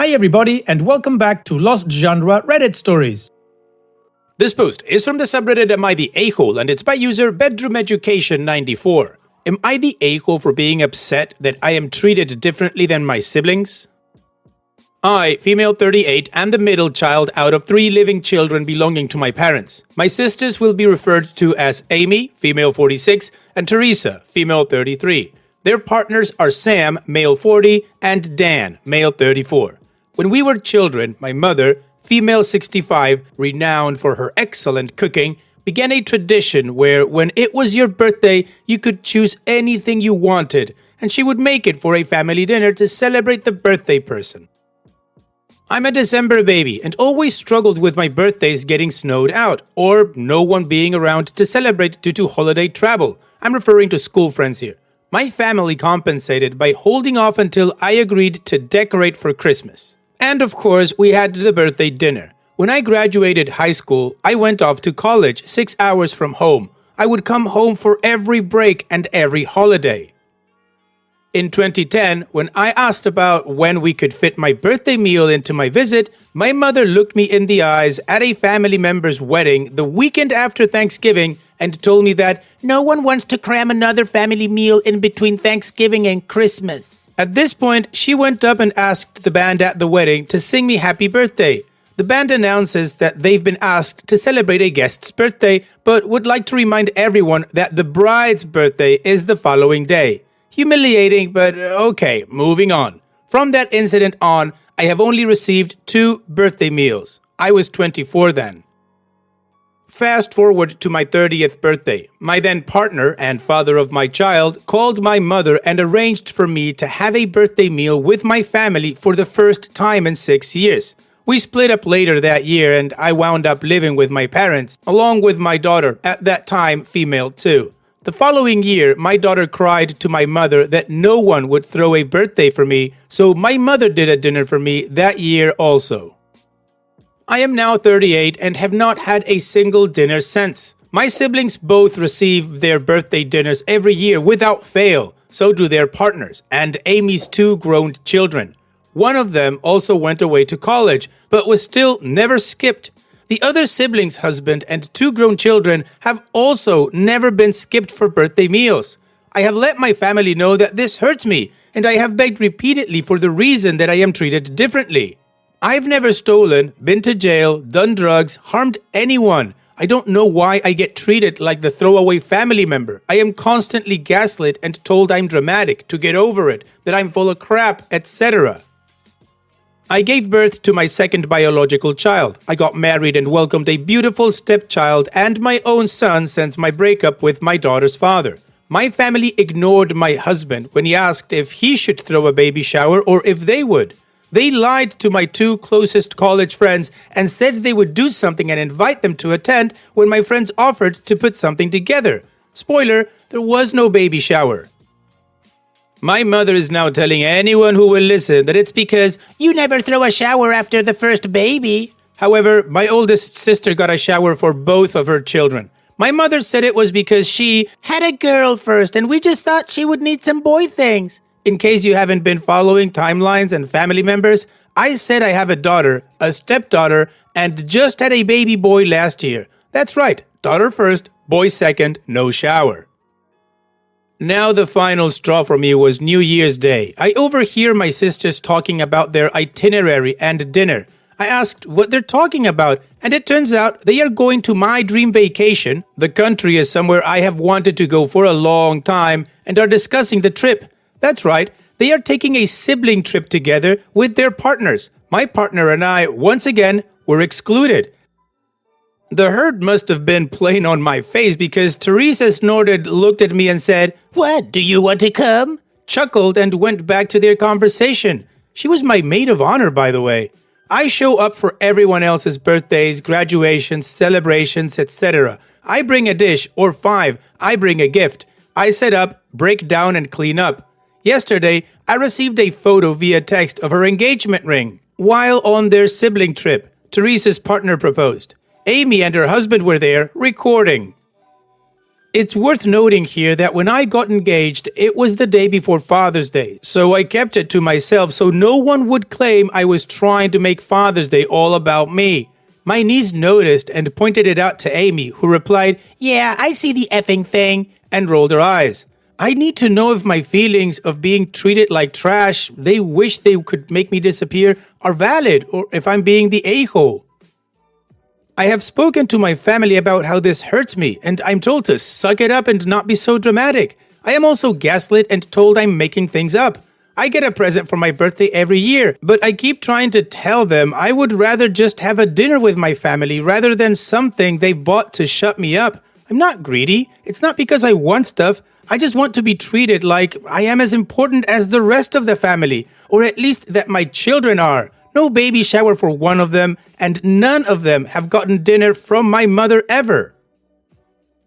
Hi everybody and welcome back to Lost Genre Reddit Stories. This post is from the subreddit Am I the A-hole and it's by user BedroomEducation94. Am I the a-hole for being upset that I am treated differently than my siblings? I, female 38, am the middle child out of 3 living children belonging to my parents. My sisters will be referred to as Amy, female 46, and Teresa, female 33. Their partners are Sam, male 40, and Dan, male 34. When we were children, my mother, female 65, renowned for her excellent cooking, began a tradition where when it was your birthday, you could choose anything you wanted, and she would make it for a family dinner to celebrate the birthday person. I'm a December baby and always struggled with my birthdays getting snowed out, or no one being around to celebrate due to holiday travel. I'm referring to school friends here. My family compensated by holding off until I agreed to decorate for Christmas. And of course, we had the birthday dinner. When I graduated high school, I went off to college 6 hours from home. I would come home for every break and every holiday. In 2010, when I asked about when we could fit my birthday meal into my visit, my mother looked me in the eyes at a family member's wedding the weekend after Thanksgiving and told me that no one wants to cram another family meal in between Thanksgiving and Christmas. At this point, she went up and asked the band at the wedding to sing me happy birthday. The band announces that they've been asked to celebrate a guest's birthday, but would like to remind everyone that the bride's birthday is the following day. Humiliating, but okay, moving on. From that incident on, I have only received 2 birthday meals. I was 24 then. Fast forward to my 30th birthday. My then partner and father of my child called my mother and arranged for me to have a birthday meal with my family for the first time in 6 years. We split up later that year and I wound up living with my parents, along with my daughter, at that time female too. The following year, my daughter cried to my mother that no one would throw a birthday for me, so my mother did a dinner for me that year also. I am now 38 and have not had a single dinner since. My siblings both receive their birthday dinners every year without fail, so do their partners, and Amy's 2 grown children. One of them also went away to college, but was still never skipped. The other sibling's husband and 2 grown children have also never been skipped for birthday meals. I have let my family know that this hurts me, and I have begged repeatedly for the reason that I am treated differently. I've never stolen, been to jail, done drugs, harmed anyone. I don't know why I get treated like the throwaway family member. I am constantly gaslit and told I'm dramatic, to get over it, that I'm full of crap, etc. I gave birth to my second biological child. I got married and welcomed a beautiful stepchild and my own son since my breakup with my daughter's father. My family ignored my husband when he asked if he should throw a baby shower or if they would. They lied to my 2 closest college friends and said they would do something and invite them to attend when my friends offered to put something together. Spoiler, there was no baby shower. My mother is now telling anyone who will listen that it's because you never throw a shower after the first baby. However, my oldest sister got a shower for both of her children. My mother said it was because she had a girl first and we just thought she would need some boy things. In case you haven't been following timelines and family members, I said I have a daughter, a stepdaughter, and just had a baby boy last year. That's right, daughter first, boy second, no shower. Now the final straw for me was New Year's Day. I overhear my sisters talking about their itinerary and dinner. I asked what they're talking about, and it turns out they are going to my dream vacation. The country is somewhere I have wanted to go for a long time, and are discussing the trip. That's right, they are taking a sibling trip together with their partners. My partner and I, once again, were excluded. The hurt must have been plain on my face because Teresa snorted, looked at me and said, "What, do you want to come?" Chuckled and went back to their conversation. She was my maid of honor, by the way. I show up for everyone else's birthdays, graduations, celebrations, etc. I bring a dish, or 5. I bring a gift. I set up, break down, and clean up. Yesterday, I received a photo via text of her engagement ring. While on their sibling trip, Teresa's partner proposed. Amy and her husband were there, recording. It's worth noting here that when I got engaged, it was the day before Father's Day, so I kept it to myself so no one would claim I was trying to make Father's Day all about me. My niece noticed and pointed it out to Amy, who replied, "Yeah, I see the effing thing," and rolled her eyes. I need to know if my feelings of being treated like trash, they wish they could make me disappear, are valid, or if I'm being the a-hole. I have spoken to my family about how this hurts me, and I'm told to suck it up and not be so dramatic. I am also gaslit and told I'm making things up. I get a present for my birthday every year, but I keep trying to tell them I would rather just have a dinner with my family rather than something they bought to shut me up. I'm not greedy. It's not because I want stuff. I just want to be treated like I am as important as the rest of the family, or at least that my children are. No baby shower for one of them, and none of them have gotten dinner from my mother ever.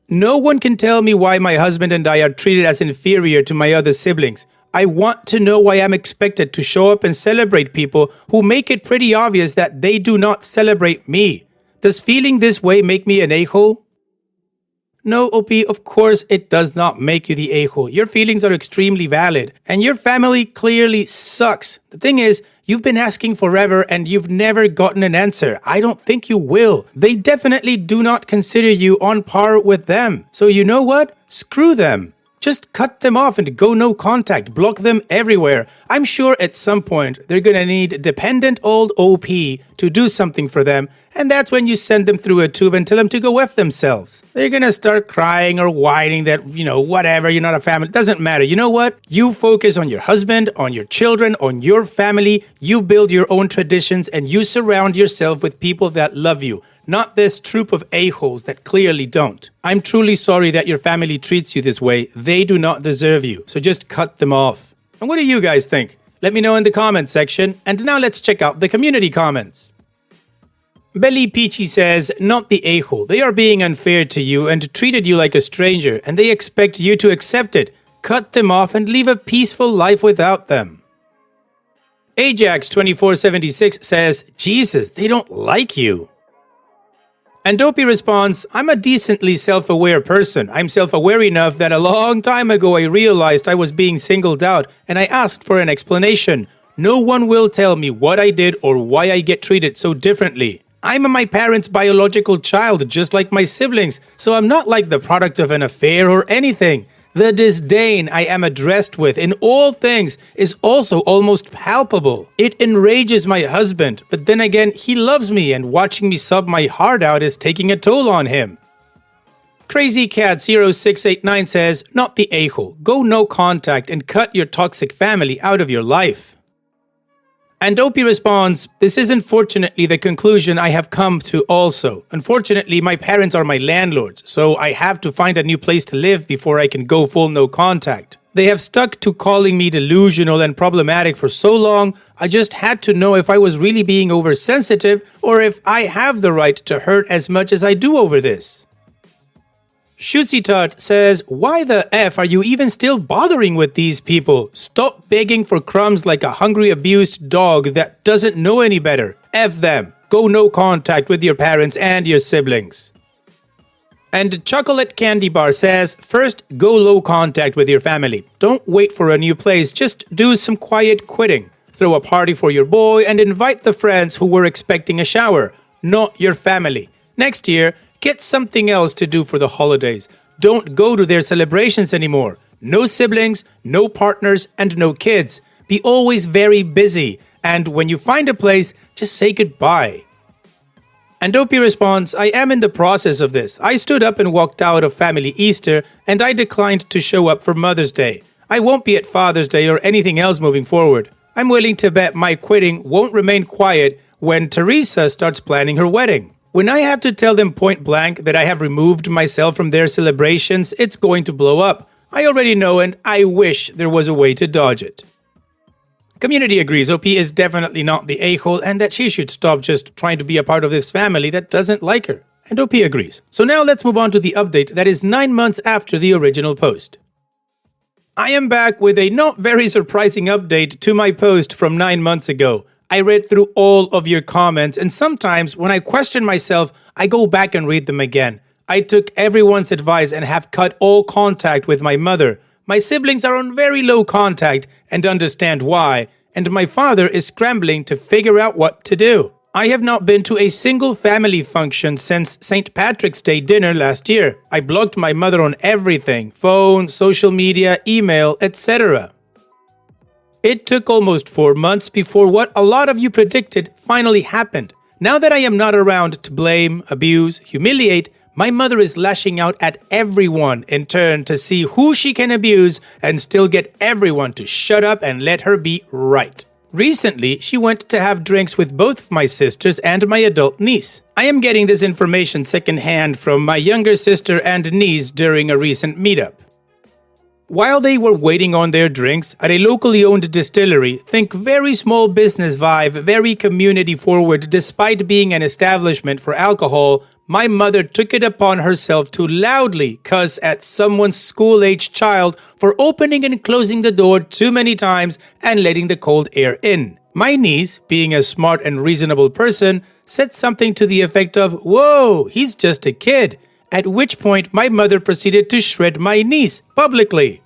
No one can tell me why my husband and I are treated as inferior to my other siblings. I want to know why I'm expected to show up and celebrate people who make it pretty obvious that they do not celebrate me. Does feeling this way make me an a-hole? No, OP, of course it does not make you the a-hole. Your feelings are extremely valid, and your family clearly sucks. The thing is, you've been asking forever and you've never gotten an answer. I don't think you will. They definitely do not consider you on par with them. So you know what? Screw them. Just cut them off and go no contact. Block them everywhere. I'm sure at some point they're gonna need dependent old OP to do something for them, and that's when you send them through a tube and tell them to go F themselves. They're gonna start crying or whining that, whatever, you're not a family. It doesn't matter. You know what? You focus on your husband, on your children, on your family. You build your own traditions and you surround yourself with people that love you. Not this troop of a-holes that clearly don't. I'm truly sorry that your family treats you this way. They do not deserve you, so just cut them off. And what do you guys think? Let me know in the comments section. And now let's check out the community comments. Belly Peachy says, "Not the a-hole. They are being unfair to you and treated you like a stranger, and they expect you to accept it. Cut them off and live a peaceful life without them." Ajax2476 says, "Jesus, they don't like you." And Dopey responds, "I'm a decently self-aware person. I'm self-aware enough that a long time ago I realized I was being singled out and I asked for an explanation. No one will tell me what I did or why I get treated so differently. I'm my parents' biological child just like my siblings, so I'm not like the product of an affair or anything. The disdain I am addressed with in all things is also almost palpable. It enrages my husband, but then again, he loves me and watching me sob my heart out is taking a toll on him." Crazy Cat 0689 says, "Not the a-hole. Go no contact and cut your toxic family out of your life." And Opie responds, "This is unfortunately the conclusion I have come to also. Unfortunately, my parents are my landlords, so I have to find a new place to live before I can go full no contact. They have stuck to calling me delusional and problematic for so long, I just had to know if I was really being oversensitive or if I have the right to hurt as much as I do over this." Shootsy Tut says, "Why the F are you even still bothering with these people? Stop begging for crumbs like a hungry abused dog that doesn't know any better. F them. Go no contact with your parents and your siblings." And Chocolate Candy Bar says, "First, go low contact with your family. Don't wait for a new place, just do some quiet quitting. Throw a party for your boy and invite the friends who were expecting a shower, not your family. Next year, get something else to do for the holidays. Don't go to their celebrations anymore. No siblings, no partners, and no kids. Be always very busy. And when you find a place, just say goodbye." And Opie responds, "I am in the process of this. I stood up and walked out of family Easter, and I declined to show up for Mother's Day. I won't be at Father's Day or anything else moving forward. I'm willing to bet my quitting won't remain quiet when Teresa starts planning her wedding. When I have to tell them point blank that I have removed myself from their celebrations, it's going to blow up. I already know and I wish there was a way to dodge it." Community agrees OP is definitely not the a-hole and that she should stop just trying to be a part of this family that doesn't like her. And OP agrees. So now let's move on to the update that is 9 months after the original post. I am back with a not very surprising update to my post from 9 months ago. I read through all of your comments, and sometimes when I question myself, I go back and read them again. I took everyone's advice and have cut all contact with my mother. My siblings are on very low contact and understand why, and my father is scrambling to figure out what to do. I have not been to a single family function since St. Patrick's Day dinner last year. I blocked my mother on everything: phone, social media, email, etc. It took almost 4 months before what a lot of you predicted finally happened. Now that I am not around to blame, abuse, humiliate, my mother is lashing out at everyone in turn to see who she can abuse and still get everyone to shut up and let her be right. Recently, she went to have drinks with both of my sisters and my adult niece. I am getting this information secondhand from my younger sister and niece during a recent meetup. While they were waiting on their drinks at a locally owned distillery, think very small business vibe, very community forward despite being an establishment for alcohol, my mother took it upon herself to loudly cuss at someone's school-aged child for opening and closing the door too many times and letting the cold air in. My niece, being a smart and reasonable person, said something to the effect of, "Whoa, he's just a kid," at which point my mother proceeded to shred my niece publicly.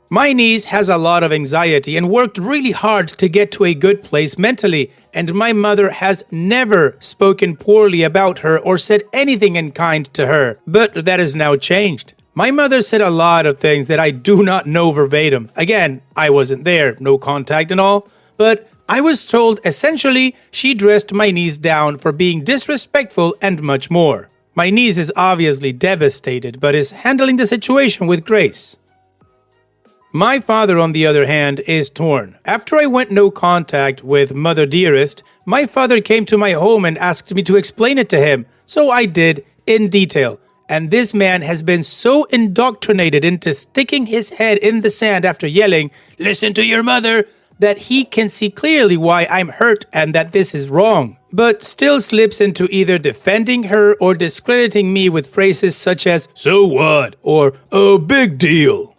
My niece has a lot of anxiety and worked really hard to get to a good place mentally, and my mother has never spoken poorly about her or said anything unkind to her, but that has now changed. My mother said a lot of things that I do not know verbatim. Again, I wasn't there, no contact and all, but I was told essentially she dressed my niece down for being disrespectful and much more. My niece is obviously devastated, but is handling the situation with grace. My father, on the other hand, is torn. After I went no contact with Mother Dearest, my father came to my home and asked me to explain it to him, so I did, in detail. And this man has been so indoctrinated into sticking his head in the sand after yelling, "Listen to your mother," that he can see clearly why I'm hurt and that this is wrong, but still slips into either defending her or discrediting me with phrases such as, "So what?" or "Oh, big deal."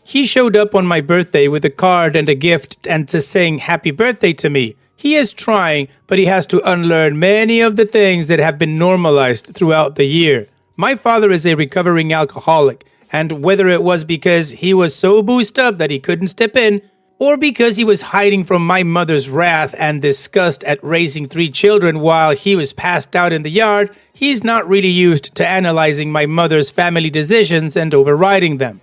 He showed up on my birthday with a card and a gift and to saying happy birthday to me. He is trying, but he has to unlearn many of the things that have been normalized throughout the year. My father is a recovering alcoholic, and whether it was because he was so boozed up that he couldn't step in, or because he was hiding from my mother's wrath and disgust at raising 3 children while he was passed out in the yard, he's not really used to analyzing my mother's family decisions and overriding them.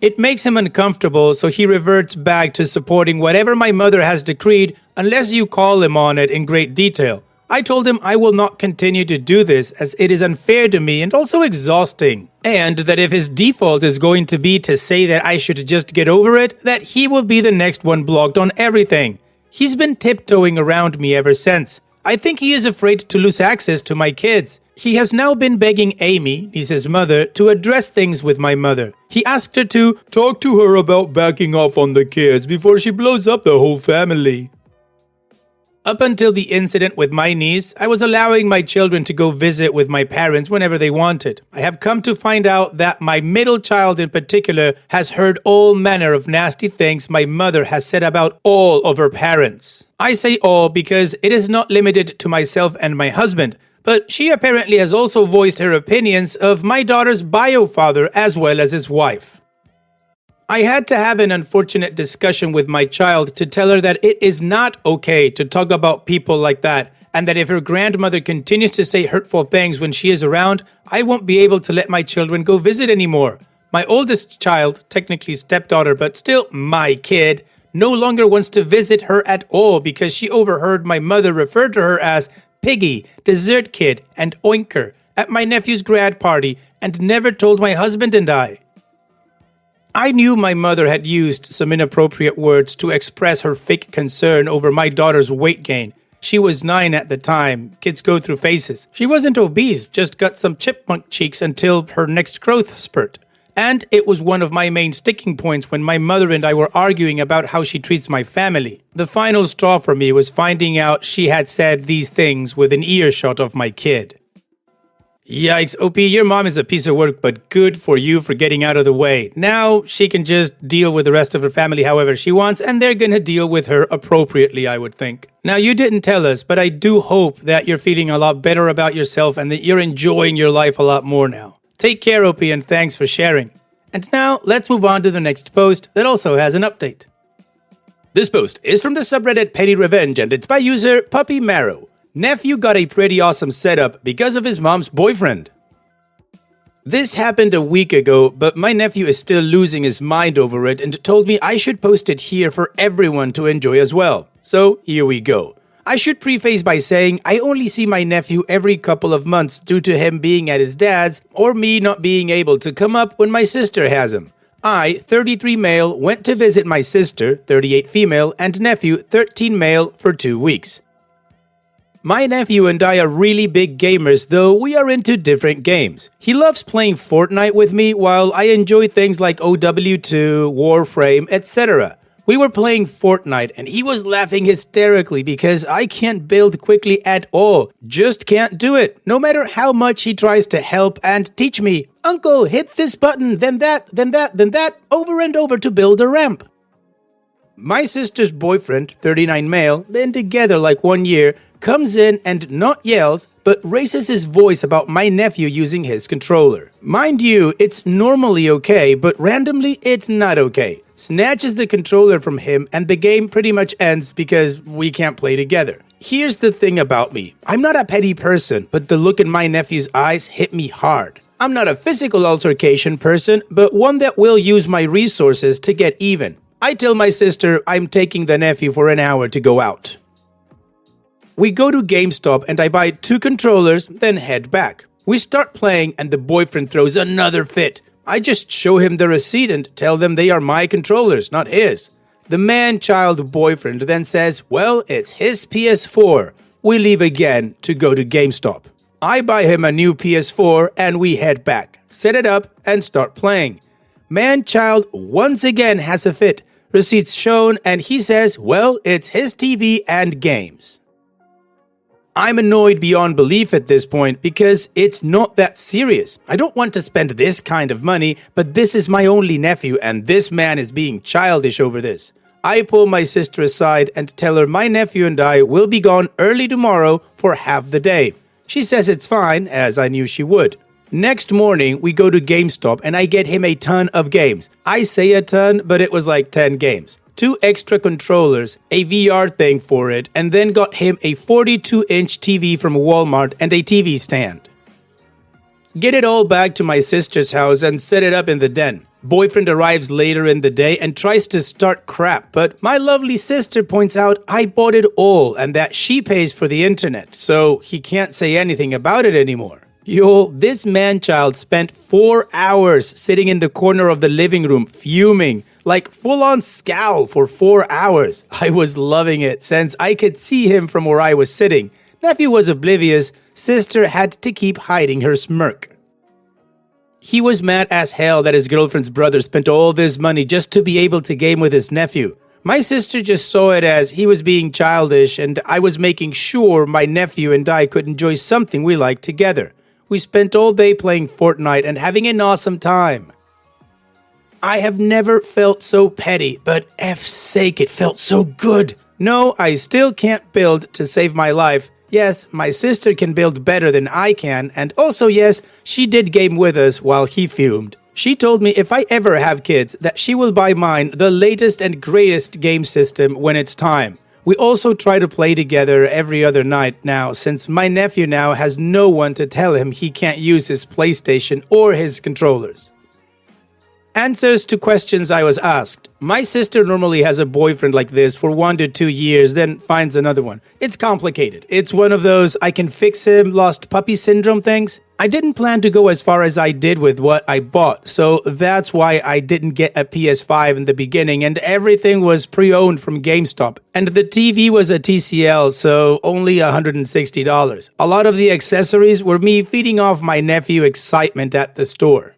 It makes him uncomfortable, so he reverts back to supporting whatever my mother has decreed unless you call him on it in great detail. I told him I will not continue to do this as it is unfair to me and also exhausting. And that if his default is going to be to say that I should just get over it, that he will be the next one blocked on everything. He's been tiptoeing around me ever since. I think he is afraid to lose access to my kids. He has now been begging Amy, niece's mother, to address things with my mother. He asked her to talk to her about backing off on the kids before she blows up the whole family. Up until the incident with my niece, I was allowing my children to go visit with my parents whenever they wanted. I have come to find out that my middle child in particular has heard all manner of nasty things my mother has said about all of her parents. I say all because it is not limited to myself and my husband, but she apparently has also voiced her opinions of my daughter's bio father as well as his wife. I had to have an unfortunate discussion with my child to tell her that it is not okay to talk about people like that, and that if her grandmother continues to say hurtful things when she is around, I won't be able to let my children go visit anymore. My oldest child, technically stepdaughter but still my kid, no longer wants to visit her at all because she overheard my mother refer to her as Piggy, Dessert Kid, and Oinker at my nephew's grad party and never told my husband and I. I knew my mother had used some inappropriate words to express her fake concern over my daughter's weight gain. She was 9 at the time. Kids go through phases. She wasn't obese, just got some chipmunk cheeks until her next growth spurt. And it was one of my main sticking points when my mother and I were arguing about how she treats my family. The final straw for me was finding out she had said these things within earshot of my kid. Yikes, OP, your mom is a piece of work, but good for you for getting out of the way. Now she can just deal with the rest of her family however she wants, and they're gonna deal with her appropriately, I would think. Now, you didn't tell us, but I do hope that you're feeling a lot better about yourself and that you're enjoying your life a lot more now. Take care, OP, and thanks for sharing. And now, let's move on to the next post that also has an update. This post is from the subreddit Petty Revenge, and it's by user Puppy Marrow. Nephew got a pretty awesome setup because of his mom's boyfriend. This happened a week ago, but my nephew is still losing his mind over it and told me I should post it here for everyone to enjoy as well. So here we go. I should preface by saying I only see my nephew every couple of months due to him being at his dad's or me not being able to come up when my sister has him. I, 33 male, went to visit my sister, 38 female, and nephew, 13 male, for 2 weeks. My nephew and I are really big gamers, though we are into different games. He loves playing Fortnite with me, while I enjoy things like OW2, Warframe, etc. We were playing Fortnite, and he was laughing hysterically because I can't build quickly at all. Just can't do it, no matter how much he tries to help and teach me. Uncle, hit this button, then that, over and over to build a ramp. My sister's boyfriend, 39 male, been together like 1 year, comes in and not yells, but raises his voice about my nephew using his controller. Mind you, it's normally okay, but randomly it's not okay. Snatches the controller from him and the game pretty much ends because we can't play together. Here's the thing about me. I'm not a petty person, but the look in my nephew's eyes hit me hard. I'm not a physical altercation person, but one that will use my resources to get even. I tell my sister I'm taking the nephew for an hour to go out. We go to GameStop and I buy 2 controllers, then head back. We start playing and the boyfriend throws another fit. I just show him the receipt and tell them they are my controllers, not his. The man-child boyfriend then says, well, it's his PS4. We leave again to go to GameStop. I buy him a new PS4 and we head back, set it up and start playing. Man-child once again has a fit. Receipts shown and he says, well, it's his TV and games. I'm annoyed beyond belief at this point because it's not that serious. I don't want to spend this kind of money, but this is my only nephew and this man is being childish over this. I pull my sister aside and tell her my nephew and I will be gone early tomorrow for half the day. She says it's fine, as I knew she would. Next morning, we go to GameStop and I get him a ton of games. I say a ton, but it was like 10 games. 2 extra controllers, a VR thing for it, and then got him a 42-inch TV from Walmart and a TV stand. Get it all back to my sister's house and set it up in the den. Boyfriend arrives later in the day and tries to start crap, but my lovely sister points out I bought it all and that she pays for the internet, so he can't say anything about it anymore. Yo, this man-child spent 4 hours sitting in the corner of the living room fuming, like full-on scowl for 4 hours. I was loving it since I could see him from where I was sitting. Nephew was oblivious, sister had to keep hiding her smirk. He was mad as hell that his girlfriend's brother spent all this money just to be able to game with his nephew. My sister just saw it as he was being childish and I was making sure my nephew and I could enjoy something we liked together. We spent all day playing Fortnite and having an awesome time. I have never felt so petty, but F's sake, it felt so good. No, I still can't build to save my life. Yes, my sister can build better than I can, and also yes, she did game with us while he fumed. She told me if I ever have kids, that she will buy mine the latest and greatest game system when it's time. We also try to play together every other night now, since my nephew now has no one to tell him he can't use his PlayStation or his controllers. Answers to questions I was asked. My sister normally has a boyfriend like this for 1 to 2 years, then finds another one. It's complicated. It's one of those I can fix him lost puppy syndrome things. I didn't plan to go as far as I did with what I bought, so that's why I didn't get a PS5 in the beginning and everything was pre-owned from GameStop. And the TV was a TCL, so only $160. A lot of the accessories were me feeding off my nephew excitement at the store.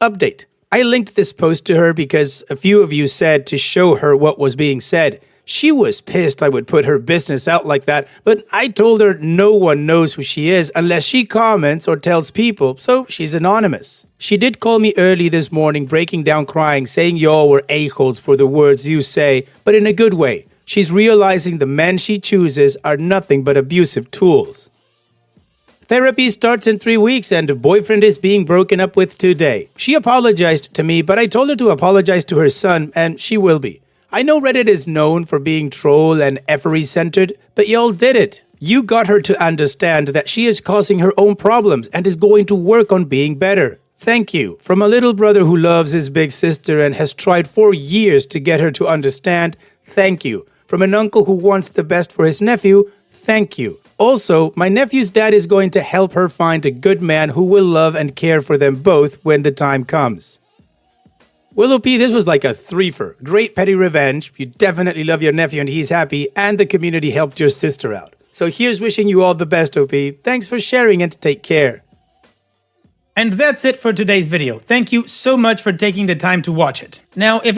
Update. I linked this post to her because a few of you said to show her what was being said. She was pissed I would put her business out like that, but I told her no one knows who she is unless she comments or tells people, so she's anonymous. She did call me early this morning, breaking down crying, saying y'all were a-holes for the words you say, but in a good way. She's realizing the men she chooses are nothing but abusive tools. Therapy starts in 3 weeks and boyfriend is being broken up with today. She apologized to me, but I told her to apologize to her son, and she will be. I know Reddit is known for being troll and effery-centered, but y'all did it. You got her to understand that she is causing her own problems and is going to work on being better. Thank you. From a little brother who loves his big sister and has tried for years to get her to understand, thank you. From an uncle who wants the best for his nephew, thank you. Also, my nephew's dad is going to help her find a good man who will love and care for them both when the time comes. Willow P, this was like a threefer. Great petty revenge. You definitely love your nephew and he's happy, and the community helped your sister out. So here's wishing you all the best, OP. Thanks for sharing and take care. And that's it for today's video. Thank you so much for taking the time to watch it. Now, if